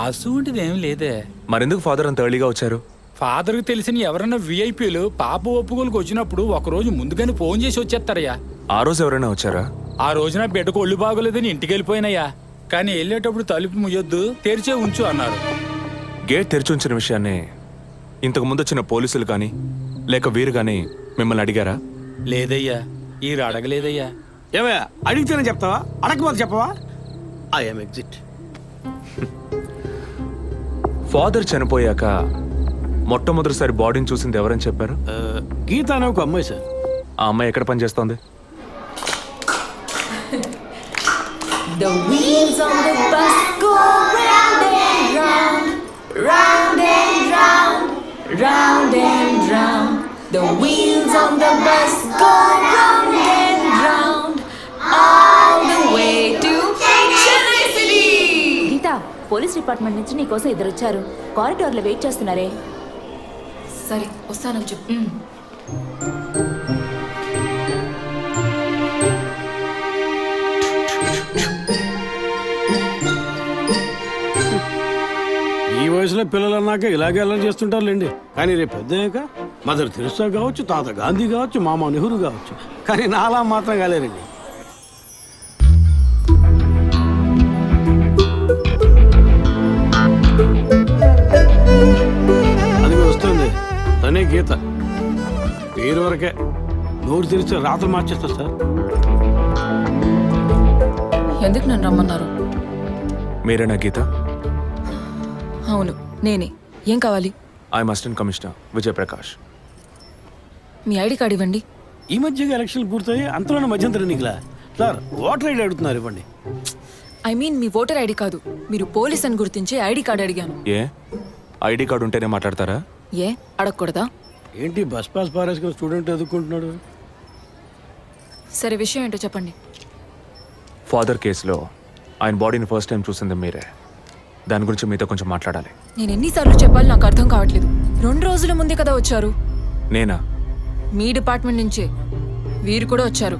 అసువంటిది ఏం లేదే. మరెందుకు ఫాదర్ అంత ఎర్లీగా వచ్చారు? ఫాదర్కి తెలిసిన ఎవరైనా విఐపీలు పాప ఒప్పుకోలకు వచ్చినప్పుడు ఒకరోజు ముందుగానే ఫోన్ చేసి వచ్చేస్తారయ్యా. ఆ రోజు ఎవరైనా వచ్చారా? ఆ రోజున బిడ్డకు ఒళ్ళు బాగోలేదని ఇంటికి వెళ్ళిపోయినయ్యా. కానీ వెళ్ళేటప్పుడు తలుపు ముయ్యొద్దు, తెరిచే ఉంచు అన్నారు. గేట్ తెరిచి ఉంచిన విషయాన్ని ఇంతకు ముందు వచ్చిన పోలీసులు కానీ లేక వీరు కానీ మిమ్మల్ని అడిగారా? లేదయ్యా, ఈ అడగలేదయ్యా. ఏమయ్యా, అడిగితేనే చెప్తావా, అడగకపోతే చెప్పవా? I'm exit. ఫాదర్ చనిపోయాక మొట్టమొదటిసారి బాడీని చూసింది ఎవరని చెప్పారు? గీత అనే ఒక అమ్మాయి సార్. ఆ అమ్మాయి ఎక్కడ పనిచేస్తోంది? The wheels on the bus go round and round, round and round, round and round. The wheels on the bus go round and round, all the way to Chennai City. Geetha, police department నుంచి నీకోసం ఇద్దరు వచ్చారు. కారిడార్లో wait చేస్తున్నారే. సరే, వస్తానని చెప్పు. ఈ వయసులో పిల్లలు అన్నాక ఇలాగే అలా చేస్తుంటారులేండి. కానీ రేపు పెద్దయ్యాక మదర్ తెరెసా కావచ్చు, తాత గాంధీ కావచ్చు, మామ నెహ్రూ కావచ్చు. కానీ నాలా మాత్రం కాలేరండి. అది వస్తుంది, తనే గీత. పేరు వరకే, నోరు తెరిస్తే రాత్రి మార్చేస్తా సార్. ఎందుకు నన్ను రమ్మన్నారు? మీరేనా గీత? అవును, నేనే. ఏం కావాలి? I'm assistant commissioner Vijay Prakash. Me ID card ఇవ్వండి. ఈ మధ్యగా ఎలక్షన్లు పూర్తయి అంతలోనే మధ్యంతర ఎన్నికలా సార్ ఓటర్ ఐడి అడుగుతున్నారు ఇవ్వండి. I mean me voter ID కాదు, మీరు పోలీస్ అని గుర్తించే ఐడి కార్డు అడిగాను. ఏ ఐడి కార్డు ఉంటేనే మాట్లాడతారా? ఏ అడగకూడదా? ఏంటి బస్ పాస్ పారేసుకుని స్టూడెంట్ ఎదుర్కొంటున్నాడు? సరే విషయం ఏంటో చెప్పండి. ఫాదర్ కేసులో ఆయన బాడీని ఫస్ట్ టైం చూసింది మీరే. దాని గురించి మీతో కొంచెం మాట్లాడాలి. నేను ఎన్నిసార్లు చెప్పాలి నాకు అర్థం కావట్లేదు. 2 రోజుల ముందే కదా వచ్చారు. నేనా? మీ డిపార్ట్మెంట్ నుంచే వీరు కూడా వచ్చారు.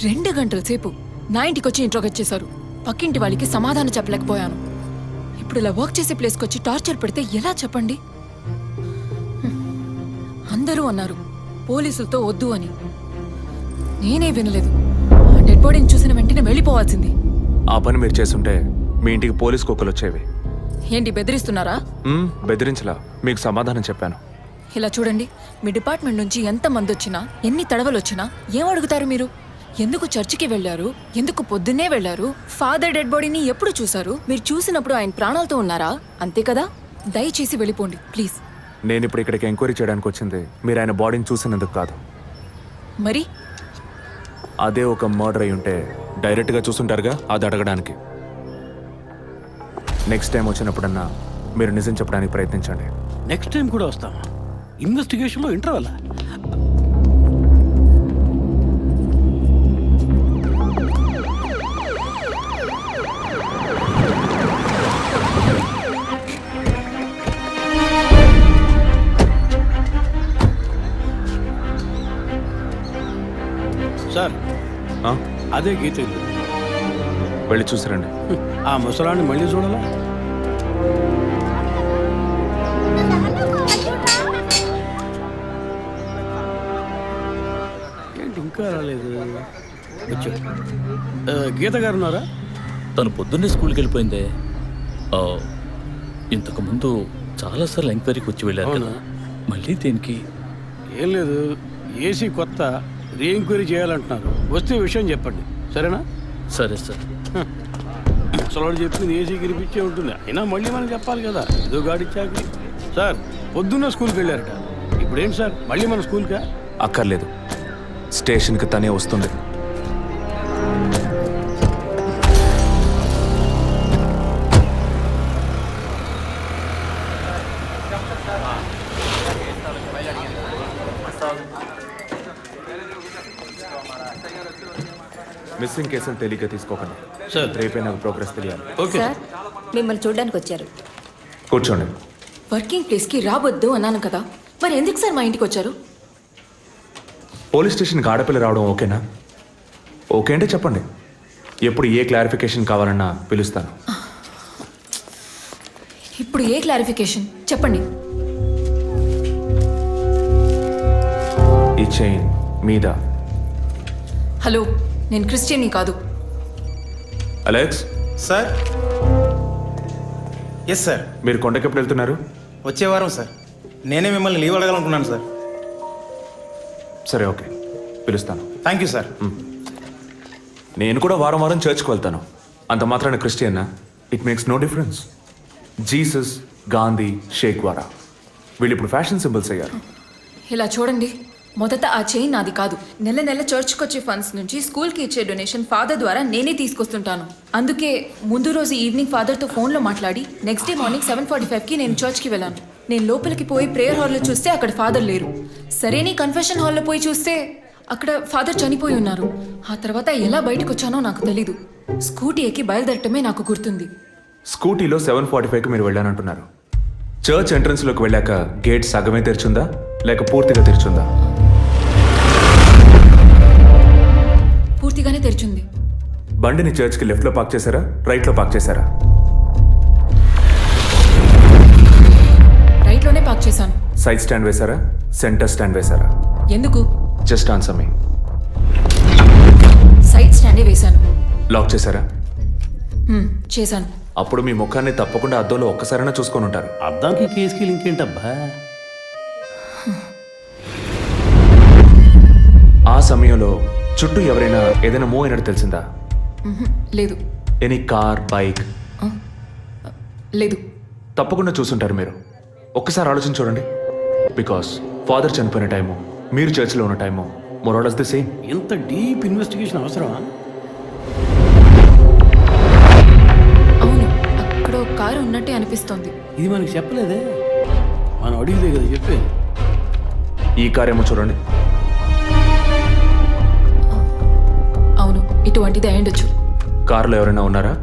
2 గంటల సేపు నా ఇంటికి వచ్చి ఇంట్రోగేట్ చేశారు. పక్కింటి వాళ్ళకి సమాధానం చెప్పలేకపోయాను. ఇప్పుడు ఇలా వర్క్ చేసే ప్లేస్కి వచ్చి టార్చర్ పెడితే ఎలా చెప్పండి? అందరూ అన్నారు పోలీసులతో వద్దు అని. నేనే వినలేదు. డెడ్ బాడీని చూసిన వెంటనే వెళ్ళిపోవాల్సింది. ఆ పని మీరు చేస్తుంటే మీ ఇంటికి పోలీస్ కుక్కలు వచ్చేవి. ఏంటి బెదిరిస్తున్నారా? బెదిరించలా, మీకు సమాధానం చెప్పాను. ఇలా చూడండి, మీ డిపార్ట్మెంట్ నుంచి ఎంతమంది వచ్చినా ఎన్ని తడవలు వచ్చినా ఏం అడుగుతారు మీరు? ఎందుకు చర్చికి వెళ్ళారు? ఎందుకు పొద్దున్నే వెళ్ళారు? ఫాదర్ డెడ్ బాడీని ఎప్పుడు చూశారు? మీరు చూసినప్పుడు ఆయన ప్రాణాలతో ఉన్నారా? అంతే కదా. దయచేసి వెళ్ళిపోండి ప్లీజ్. నేను ఇప్పుడు ఇక్కడికి ఎంక్వైరీ చేయడానికి వచ్చింది మీరు ఆయన బాడీని చూసినందుకు కాదు. మరి అదే ఒక మర్డర్ అయి ఉంటే డైరెక్ట్గా చూసుంటారుగా, అది అడగడానికి. నెక్స్ట్ టైం వచ్చినప్పుడన్నా మీరు నిజం చెప్పడానికి ప్రయత్నించండి. నెక్స్ట్ టైం కూడా వస్తాం. ఇన్వెస్టిగేషన్లో ఇంటర్వల్. సార్ అదే గీత ఇల్లు. వెళ్ళి చూసిరండి. ఆ ముసలాన్ని మళ్ళీ చూడాలా? ఏంటి ఇంకా రాలేదు? గీత గారు ఉన్నారా? తను పొద్దున్నే స్కూల్కి వెళ్ళిపోయిందే. ఇంతకు ముందు చాలాసార్లు ఎంక్వైరీకి వచ్చి వెళ్ళారు కదా, మళ్ళీ దేనికి? ఏం లేదు, ఏసీ కొత్త రీ ఎంక్వైరీ చేయాలంటున్నారు. వస్తే విషయం చెప్పండి, సరేనా? సరే సార్. ముసలాడు చెప్పింది ఏసీ గిరిపించే ఉంటుంది. అయినా మళ్ళీ మనం చెప్పాలి కదా, ఏదో గాడిచ్చాక. సార్ పొద్దున్న స్కూల్కి వెళ్ళారట. ఇప్పుడేంటి సార్ మళ్ళీ మన స్కూల్కా? అక్కర్లేదు, స్టేషన్కి తనే వస్తుంది. మిస్సింగ్ కేసులు తేలిగ్గా తీసుకోకండి సార్. రేపే నాకు ప్రోగ్రెస్ తెలియాలి. సార్ మిమ్మల్ని చూడడానికి వచ్చారు. కూర్చోండి. వర్కింగ్ ప్లేస్కి రావద్దు అన్నాను కదా, మరి ఎందుకు సార్ మా ఇంటికి వచ్చారు? పోలీస్ స్టేషన్కి ఆడపిల్ల రావడం ఓకేనా? ఓకే అంటే చెప్పండి, ఎప్పుడు ఏ క్లారిఫికేషన్ కావాలన్నా పిలుస్తాను. ఇప్పుడు ఏ క్లారిఫికేషన్ చెప్పండి. ఈ చైన్ మీద. హలో, నేను క్రిస్టియన్ని కాదు. అలెక్స్. సార్. Yes sir. మీరు కొండకి ఎప్పుడు వెళ్తున్నారు? వచ్చే వారం సార్. నేనే మిమ్మల్ని లీవ్ అడగాలనుకున్నాను సార్. సరే ఓకే, పిలుస్తాను. Thank you sir. నేను కూడా వారం వారం చర్చ్కి వెళ్తాను. అంత మాత్రాన క్రిస్టియన్నా? It makes no difference. Jesus, Gandhi, షేక్ వారా వీళ్ళు ఇప్పుడు ఫ్యాషన్ సింబల్స్ అయ్యారు. ఇలా చూడండి, మొదట ఆ చైన్ నాది కాదు. నెల నెల చర్చ్కి వచ్చే ఫండ్స్ నుంచి స్కూల్కి ఇచ్చే డొనేషన్ ఫాదర్ ద్వారా నేనే తీసుకొస్తుంటాను. అందుకే ముందు రోజు ఈవినింగ్ ఫాదర్తో ఫోన్లో మాట్లాడి నెక్స్ట్ డే మార్నింగ్ 7:45కి నేను చర్చ్కి వెళ్ళాను. నేను లోపలికి పోయి ప్రేయర్ హాల్లో చూస్తే అక్కడ ఫాదర్ లేరు. సరే నీ కన్ఫెషన్ హాల్లో పోయి చూస్తే అక్కడ ఫాదర్ చనిపోయి ఉన్నారు. ఆ తర్వాత ఎలా బయటకు వచ్చానో నాకు తెలీదు. స్కూటీ ఎక్కి బయలుదేరటమే నాకు గుర్తుంది. స్కూటీలో 7:45కి మీరు వెళ్ళానంటున్నారు. చర్చ్ ఎంట్రన్స్లోకి వెళ్ళాక గేట్ సగమే తెరిచుందా లేక పూర్తిగా తెరిచుందా? పూర్తిగానే తెరిచింది. బండిని చర్చ్కి లెఫ్ట్లో పార్క్ చేశారా, రైట్లో పార్క్ చేశారా? రైట్లోనే పార్క్ చేశాను. సైడ్ స్టాండ్ వేశారా, సెంటర్ స్టాండ్ వేశారా? ఎందుకు? జస్ట్ ఆన్సర్ మీ. సైడ్ స్టాండే వేశాను. లాక్ చేశారా? చేశాను. అప్పుడు మీ ముఖాన్ని తప్పకుండా అద్దంలో ఒక్కసారైనా చూసుకొని ఉంటారు. అద్దానికి కేసుకి లింక్ ఏంటబ్బా? ఆ సమయంలో చుట్టూ ఎవరైనా ఏదైనా మూవ్ అయినట్టు తెలిసిందా? లేదు. Any car, bike? లేదు. తప్పకుండా చూసుంటారు మీరు. ఒక్కసారి ఆలోచన చూడండి. బికాస్ ఫాదర్ చనిపోయిన టైము, మీరు చర్చిలో ఉన్న టైము మొరాలస్ ది సేమ్. ఇంత డీప్ ఇన్వెస్టిగేషన్ అవసరమా? అవును, అక్కడ ఒక కారు ఉన్నట్టే అనిపిస్తోంది. ఇది మనకి చెప్పలేదే, మనం అడిగితే కదా చెప్పేది. ఈ కార్ ఏమో చూడండి. అవును, ఇటువంటిది అయ్యుండొచ్చు. కారులో ఎవరైనా ఉన్నారా?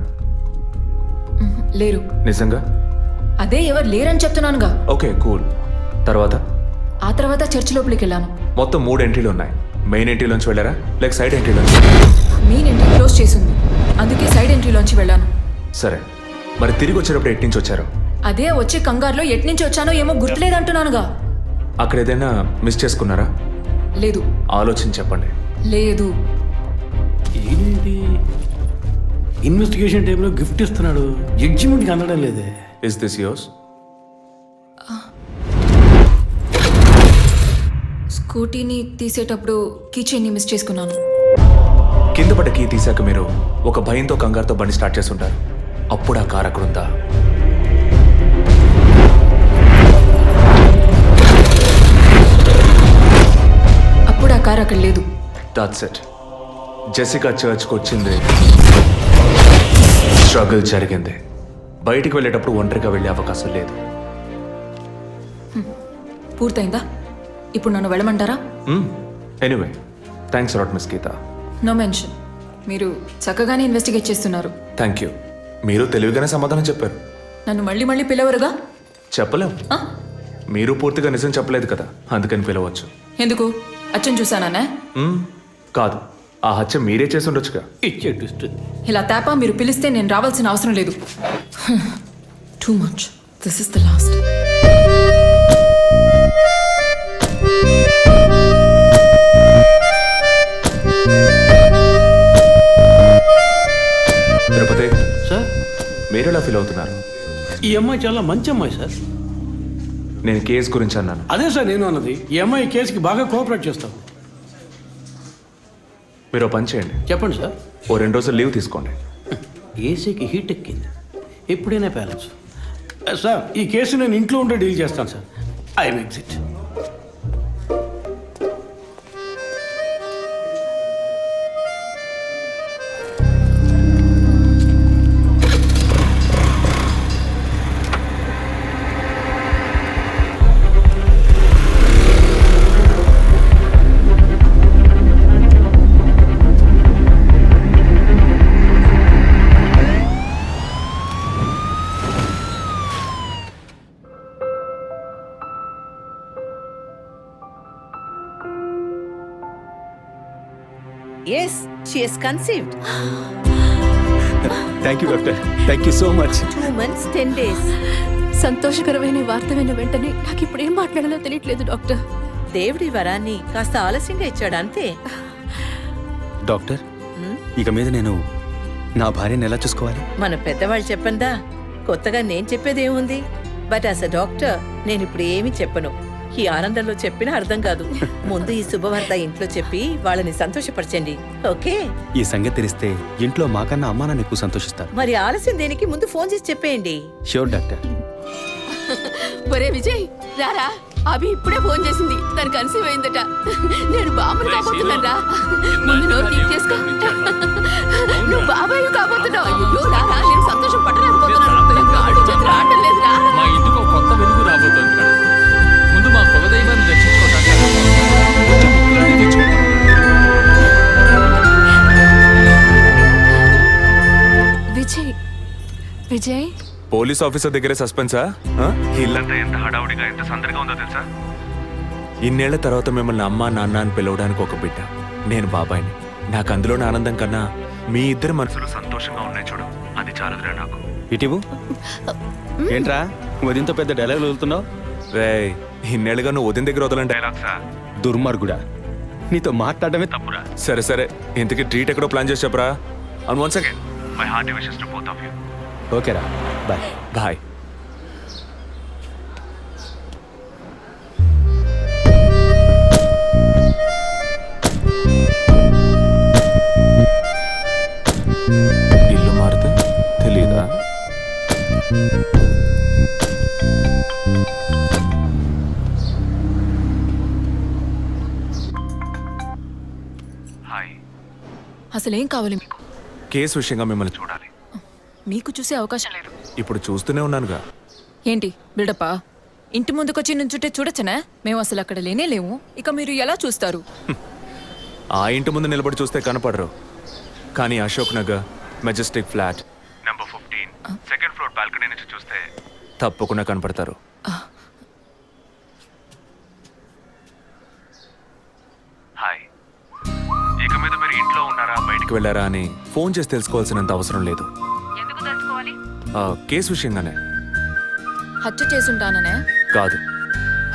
లేరు. నిజంగా? అదే ఎవరు లేరని చెప్తున్నానుగా. Okay cool. తర్వాత? ఆ తర్వాత చర్చి లోపలికి వెళ్ళాను. మొత్తం 3 ఎంట్రీలు ఉన్నాయి. మెయిన్ ఎంట్రీలోంచి వెళ్ళారా లేక సైడ్ ఎంట్రీలోంచి? మెయిన్ ఎంట్రీ క్లోజ్ చేసింది, అందుకే సైడ్ ఎంట్రీలోంచి వెళ్ళాను. సరే, మరి తిరిగి వచ్చేటప్పుడు ఎటు నుంచి వచ్చారు? అదే వచ్చే కంగారులో ఎట్నుంచి వచ్చానో ఏమో గుర్తులేదంటున్నానుగా. అక్కడ ఏదైనా మిస్ చేసుకున్నారా? లేదు. ఆలోచించి చెప్పండి. లేదు. ఏంటి ఇన్వెస్టిగేషన్ టైంలో గిఫ్ట్ ఇస్తున్నాడు, జడ్జిమెంట్కి అందడం లేదే. Is this yours? స్కూటీని తీసేటప్పుడు కీచైన్ని మిస్ చేసుకున్నాను. కింద పడ్డ కీ తీసాక మీరు ఒక భయంతో కంగారుతో బండి స్టార్ట్ చేస్తుంటారు. అప్పుడు ఆ కార్ అక్కడ ఉందా? అప్పుడు ఆ కారు అక్కడ లేదు. That's it. జెసికా చర్చ్కి వచ్చింది, స్ట్రగుల్ జరిగింది. బయటికి వెళ్ళేటప్పుడు ఒంటరిగా వెళ్ళే అవకాశం లేదు. పూర్తయిందా? ఇప్పుడు నన్ను వెళ్ళమంటారా? Anyway, thanks lot miss Geetha. No mention. మీరు చక్కగానే ఇన్వెస్టిగేట్ చేస్తున్నారు. Thank you. మీరు తెలివిగానే సమాధానం చెప్పారు. నన్ను మళ్ళీ మళ్ళీ పిలవరుగా? చెప్పలేం. మీరు పూర్తిగా నిజం చెప్పలేదు కదా, అందుకని పిలవచ్చు. ఎందుకు? అచ్చం చూసానా? కాదు, ఆ హత్య మీరే చేసి ఉండొచ్చుగా. ఇచ్చే ట్విస్ట్. ఇలా తేపా మీరు పిలిస్తే నేను రావాల్సిన అవసరం లేదు. Too much. This is the last. Tirupati sir, మీరు ఎలా ఫీల్ అవుతున్నారు? ఈ అమ్మాయి చాలా మంచి అమ్మాయి సార్. నేను కేసు గురించి అన్నాను. అదే సార్ నేను అన్నది. ఈ అమ్మాయి కేసుకి బాగా కోఆపరేట్ చేస్తాం. మీరు ఓ పని చేయండి. చెప్పండి సార్. ఓ 2 రోజులు లీవ్ తీసుకోండి. ఏసీకి హీట్ ఎక్కింది, ఎప్పుడైనా ప్యాలెన్స్. సార్, ఈ కేసు నేను ఇంట్లో ఉండే డీల్ చేస్తాను sir. I'm exit. Yes, she is conceived. Thank you doctor, thank you so much. 2 months, 10 days. సంతోషకరమైన వార్త విన్న వెంటనే నాకు ఇప్పుడు ఏం మాట్లాడాలో తెలియట్లేదు డాక్టర్. దేవుడి వరాన్ని కాస్త ఆలస్యంగా ఇచ్చాడు అంతే. డాక్టర్, ఇక మీద నేను నా భార్యను ఎలా చూసుకోవాలి? మన పెద్దవాళ్ళు చెప్పందా, కొత్తగా నేను చెప్పేదేముంది. బట్ యాజ్ అ డాక్టర్ నేను ఇప్పుడు ఏమీ చెప్పను. ఈ ఆనందంలో చెప్పినా అర్థం కాదు. ముందు ఈ శుభవార్త ఇంట్లో చెప్పి వాళ్ళని సంతోషపరచండి, ఓకే? ఈ సంగతి తెలిస్తే ఇంట్లో మాకన్నా అమ్మా నాన్న ఎక్కువ సంతోషిస్తారు. మరి ఆలస్యం దేనికి, ముందు ఫోన్ చేసి చెప్పేయండి. Sure doctor. ఒరే విజయ్, రారా. అభి ఇప్పుడే ఫోన్ చేసింది, తను కన్సీవ్ అయిందట. నేను బాబుని కాబోతున్నాను రా. ముందు నోరు తీపి చేసుకో. నువ్వు బాబాయ్ కాబోతున్నావు. అయ్యో రారా, నేను సంతోషం పట్టలేకపోతున్నాను. కాళ్ళు చేతులు ఆడటం లేదు రా. మా ఇంటికి ఒక కొత్త వెలుగు రాబోతోంది మేడం. ముందు మా కులదైవాన్ని దర్శించుకోవడానికి విజయ్, విజయ్, పోలీస్ ఆఫీసర్ దగ్గరే సస్పెన్సా? ఇల్లంతా ఎంత హడావుడిగా ఎంత సందడిగా ఉందో తెలుసా? ఇన్నేళ్ల తర్వాత మిమ్మల్ని అమ్మా నాన్న అని పిలవడానికి ఒక బిడ్డ. నేను బాబాయిని. నాకు అందులోని ఆనందం కన్నా మీ ఇద్దరు మనసులు సంతోషంగా ఉన్నాయి చూడు, అది చాలదురా నాకు. ఇటీవు ఏంట్రా వదింతో పెద్ద డైలాగ్ వదులుతున్నావు? రే, ఇన్నేళ్ళుగా నువ్వు ఉదయం దగ్గర వదలని డైలాగ్సా? దుర్మార్గుడా, నీతో మాట్లాడమే తప్పురా. సరే సరే, ఇంతకీ ట్రీట్ ఎక్కడో ప్లాన్ చేసి చెప్పరా? And once again my hearty wishes to both of you. ఓకేరా, బాయ్. బాయ్. ఇల్లు మారితే తెలీదా? అసలేం కావాలి మీకు? కేసు విషయంగా మిమ్మల్ని చూడాలి. మీకు చూసే అవకాశం లేదు. ఇప్పుడు చూస్తూనే ఉన్నానుగా. ఏంటి బిల్డప్పా? ఇంటి ముందుకొచ్చి నుంచుంటే చూడొచ్చనా? మేము అసలు అక్కడ లేనే లేము, ఇక మీరు ఎలా చూస్తారు? ఆ ఇంటి ముందు నిలబడి చూస్తే కనపడరు, కానీ Ashok Nagar Majestic flat number 15 second floor balcony నుంచి చూస్తే తప్పకుండా కనపడతారు. హాయ్. ఇక మీద మీరు ఇంట్లో ఉన్నారా బయటికి వెళ్ళారా అని ఫోన్ చేసి తెలుసుకోవాల్సినంత అవసరం లేదు. ఎందుకు తెలుసుకోవాలి? కేసు విషయంగానే. హత్య చేసుంటాననే? కాదు,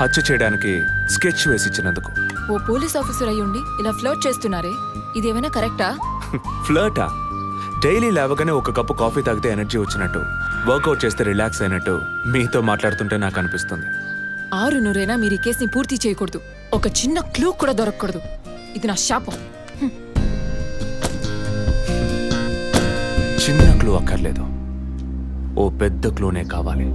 హత్య చేయడానికి స్కెచ్ వేసి ఇచ్చినందుకు. ఓ పోలీస్ ఆఫీసర్ అయ్యుండి ఇలా ఫ్లర్ట్ చేస్తున్నారే, ఇదేమైనా కరెక్టా? ఫ్లర్టా? డైలీ లేవగానే ఒక కప్పు కాఫీ తాగితే ఎనర్జీ వచ్చినట్టు, వర్కౌట్ చేస్తే రిలాక్స్ అయినట్టు మీతో మాట్లాడుతుంటే నాకు అనిపిస్తుంది. 6 మీరు ఈ కేసుని పూర్తి చేయకూడదు. ఒక చిన్న క్లూ కూడా దొరకకూడదు. ఇది నా శాపం. చిన్న క్లూ అక్కర్లేదు, ఓ పెద్ద క్లూనే కావాలి.